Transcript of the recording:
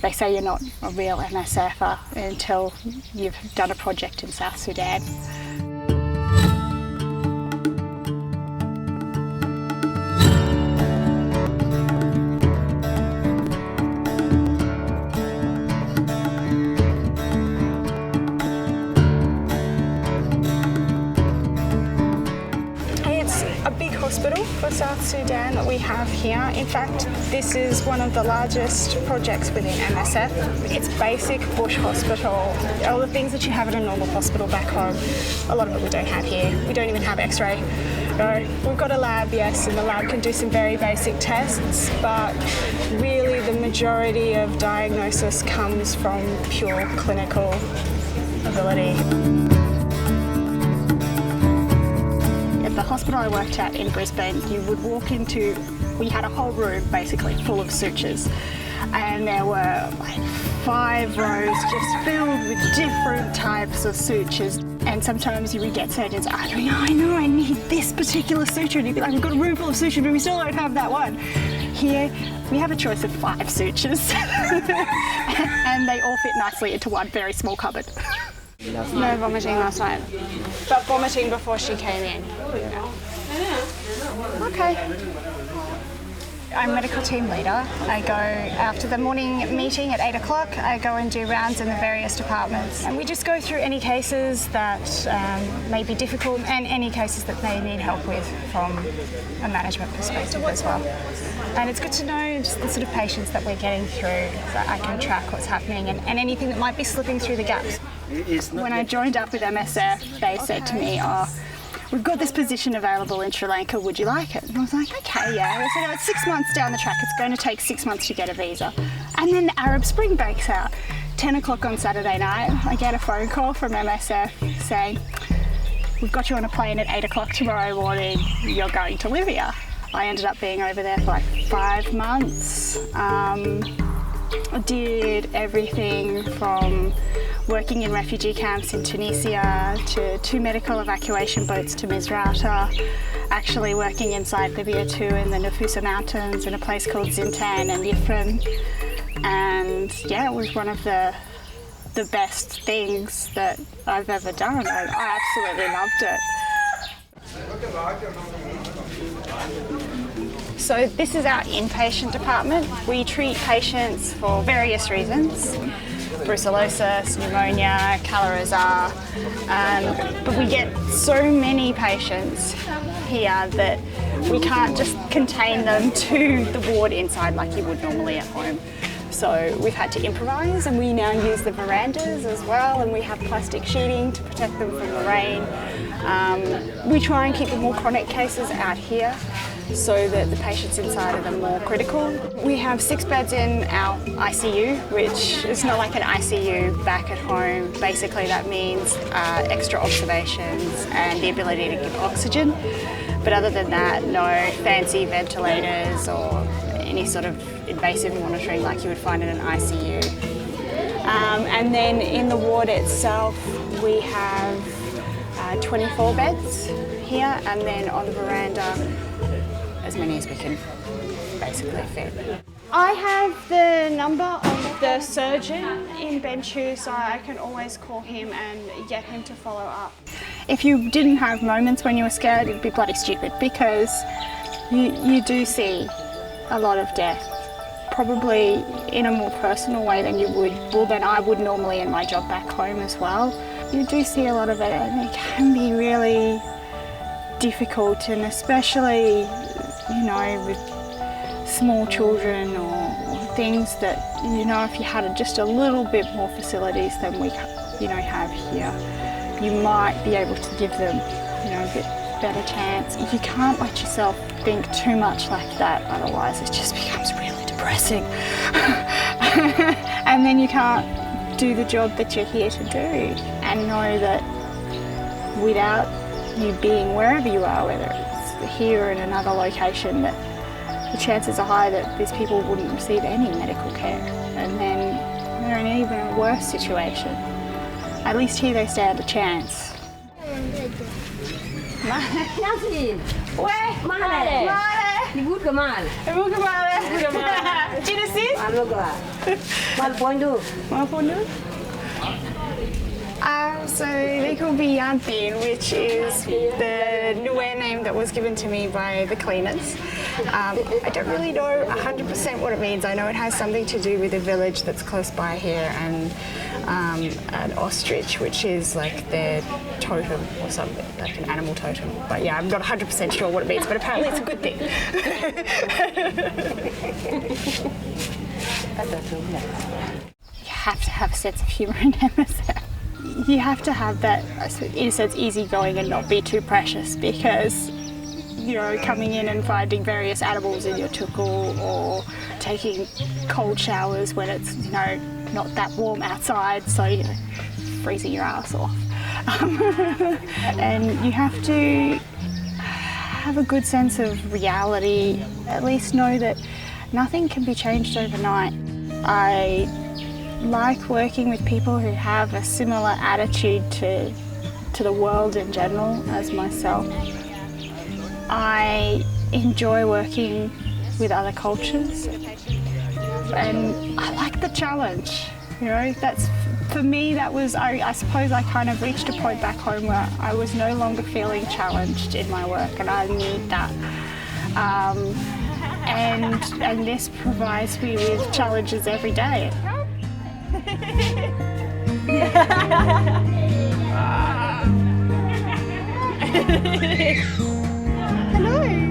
they say you're not a real MSFer until you've done a project in South Sudan. Hospital for South Sudan that we have here. In fact, this is one of the largest projects within MSF. It's basic bush hospital. All the things that you have at a normal hospital back home, a lot of it we don't have here. We don't even have x-ray. No, we've got a lab, yes, and the lab can do some very basic tests, but really the majority of diagnosis comes from pure clinical ability. The hospital I worked at in Brisbane, you would walk into, we had a whole room basically full of sutures, and there were like 5 rows just filled with different types of sutures. And sometimes you would get surgeons arguing, I know, I need this particular suture, and you'd be like, we've got a room full of sutures, but we still don't have that one. Here, we have a choice of 5 sutures, and they all fit nicely into one very small cupboard. No vomiting last night, but vomiting before she came in. Yeah. Okay. I'm medical team leader. I go after the morning meeting at 8 o'clock, I go and do rounds in the various departments. And we just go through any cases that may be difficult and any cases that they need help with from a management perspective as well. And it's good to know just the sort of patients that we're getting through so that I can track what's happening and anything that might be slipping through the gaps. When I joined up with MSF, they said to me, we've got this position available in Sri Lanka, would you like it? And I was like, okay, yeah. They said, it's 6 months down the track, it's going to take 6 months to get a visa. And then the Arab Spring breaks out. 10 o'clock on Saturday night, I get a phone call from MSF saying, we've got you on a plane at 8 o'clock tomorrow morning, you're going to Libya. I ended up being over there for like 5 months. I did everything from working in refugee camps in Tunisia to 2 medical evacuation boats to Misrata, actually working inside Libya too in the Nafusa Mountains in a place called Zintan and Yifrin. And yeah, it was one of the best things that I've ever done. I absolutely loved it. So this is our inpatient department. We treat patients for various reasons. Brucellosis, pneumonia, cholera, but we get so many patients here that we can't just contain them to the ward inside like you would normally at home. So we've had to improvise, and we now use the verandas as well, and we have plastic sheeting to protect them from the rain. We try and keep the more chronic cases out here so that the patients inside are the more critical. We have 6 beds in our ICU, which is not like an ICU back at home. Basically that means extra observations and the ability to give oxygen. But other than that, no fancy ventilators or any sort of invasive monitoring like you would find in an ICU. And then in the ward itself, we have 24 beds here, and then on the veranda, as many as we can basically fit. I have the number of the surgeon in Benchu, so I can always call him and get him to follow up. If you didn't have moments when you were scared, it'd be bloody stupid, because you do see a lot of death, probably in a more personal way than than I would normally in my job back home as well. You do see a lot of it, and it can be really difficult, and especially, you know, with small children or things that, you know, if you had just a little bit more facilities than we, you know, have here, you might be able to give them, you know, a bit better chance. You can't let yourself think too much like that, otherwise it just becomes really depressing. And then you can't do the job that you're here to do, and know that without you being wherever you are, whether it's here or in another location, that the chances are high that these people wouldn't receive any medical care, and then they're in an even worse situation. At least here they stand a chance. Ibu kemana? Ibu kemana? Cina sis? Anu gua. Mal pondu. So they call me Yantin, which is the Nuer name that was given to me by the cleaners. I don't really know 100% what it means. I know it has something to do with a village that's close by here and an ostrich, which is like their totem or something, like an animal totem. But yeah, I'm not 100% sure what it means, but apparently it's a good thing. You have to have a sense of humour in MSF. You have to have that, in a sense, easygoing and not be too precious, because, you know, coming in and finding various animals in your tukul or taking cold showers when it's, you know, not that warm outside, so you're freezing your ass off. And you have to have a good sense of reality, at least know that nothing can be changed overnight. I like working with people who have a similar attitude to the world in general as myself. I enjoy working with other cultures and I like the challenge. You know, that's, for me, that was, I suppose I kind of reached a point back home where I was no longer feeling challenged in my work, and I need that. And this provides me with challenges every day. Hello.